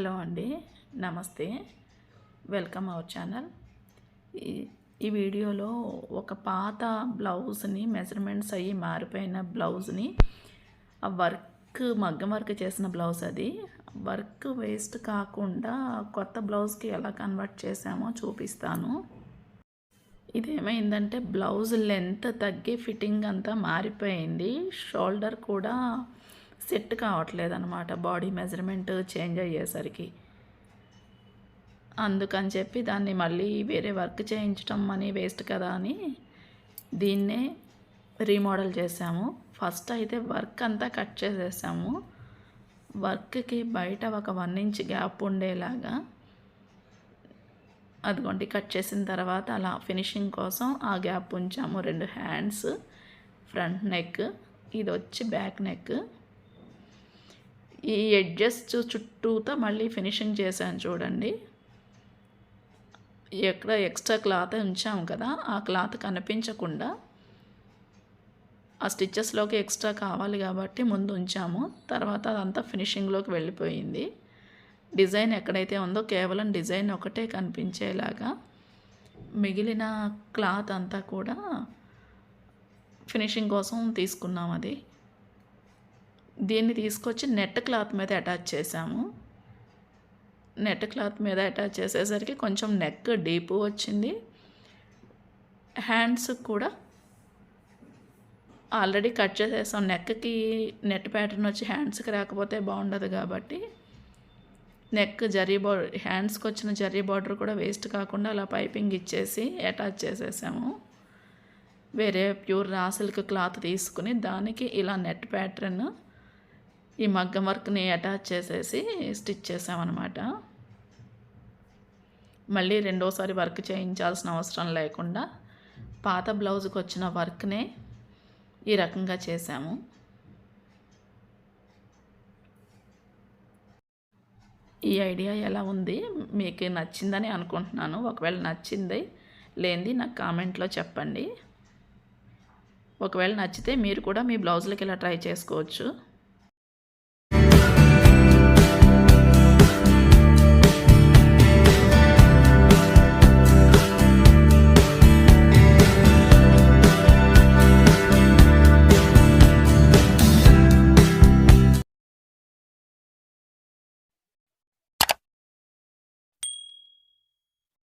Hello అండి, నమస్తే. Welcome our channel. ఈ వీడియోలో ఒక పాత బ్లౌజ్ని మెజర్మెంట్స్ అయ్యి మారిపోయిన బ్లౌజ్ని మగ్గం వర్క్ చేసిన బ్లౌజ్, అది వర్క్ వేస్ట్ కాకుండా కొత్త బ్లౌజ్కి ఎలా కన్వర్ట్ చేసామో చూపిస్తాను. ఇదేమైందంటే బ్లౌజ్ లెంత్ తగ్గి ఫిట్టింగ్ అంతా మారిపోయింది. షోల్డర్ కూడా సెట్ కావట్లేదు అనమాట, బాడీ మెజర్మెంట్ చేంజ్ అయ్యేసరికి. అందుకని చెప్పి దాన్ని మళ్ళీ వేరే వర్క్ చేయించడం మనీ వేస్ట్ కదా అని దీన్నే రీమోడల్ చేసాము. ఫస్ట్ అయితే వర్క్ అంతా కట్ చేసేసాము. వర్క్కి బయట ఒక 1 ఇంచ్ గ్యాప్ ఉండేలాగా అదిగోండి కట్ చేసిన తర్వాత అలా ఫినిషింగ్ కోసం ఆ గ్యాప్ ఉంచాము. 2 హ్యాండ్స్, ఫ్రంట్ నెక్, ఇది వచ్చి బ్యాక్ నెక్. ఈ ఎడ్జెస్ చుట్టూతో మళ్ళీ ఫినిషింగ్ చేశాను చూడండి. ఎక్కడ ఎక్స్ట్రా క్లాత్ ఉంచాము కదా, ఆ క్లాత్ కనిపించకుండా ఆ స్టిచ్చెస్లోకి ఎక్స్ట్రా కావాలి కాబట్టి ముందు ఉంచాము. తర్వాత అదంతా ఫినిషింగ్లోకి వెళ్ళిపోయింది. డిజైన్ ఎక్కడైతే ఉందో కేవలం డిజైన్ ఒకటే కనిపించేలాగా మిగిలిన క్లాత్ అంతా కూడా ఫినిషింగ్ కోసం తీసుకున్నాం. అది దీన్ని తీసుకొచ్చి నెట్ క్లాత్ మీద అటాచ్ చేసాము. నెట్ క్లాత్ మీద అటాచ్ చేసేసరికి కొంచెం నెక్ డీప్ వచ్చింది. హ్యాండ్స్ కూడా ఆల్రెడీ కట్ చేసేసాం. నెక్కి నెట్ ప్యాటర్న్ వచ్చి హ్యాండ్స్కి రాకపోతే బాగుండదు కాబట్టి నెక్ హ్యాండ్స్కి వచ్చిన జరీ బార్డర్ కూడా వేస్ట్ కాకుండా అలా పైపింగ్ ఇచ్చేసి అటాచ్ చేసేసాము. వేరే ప్యూర్ రా సిల్క్ క్లాత్ తీసుకుని దానికి ఇలా నెట్ ప్యాటర్న్ ఈ మగ్గం వర్క్ని అటాచ్ చేసేసి స్టిచ్ చేసామన్నమాట. మళ్ళీ రెండోసారి వర్క్ చేయించాల్సిన అవసరం లేకుండా పాత బ్లౌజ్కి వచ్చిన వర్క్నే ఈ రకంగా చేసాము. ఈ ఐడియా ఎలా ఉంది, మీకు నచ్చిందని అనుకుంటున్నాను. ఒకవేళ నచ్చింది లేనిది నాకు కామెంట్లో చెప్పండి. ఒకవేళ నచ్చితే మీరు కూడా మీ బ్లౌజులకి ఇలా ట్రై చేసుకోవచ్చు.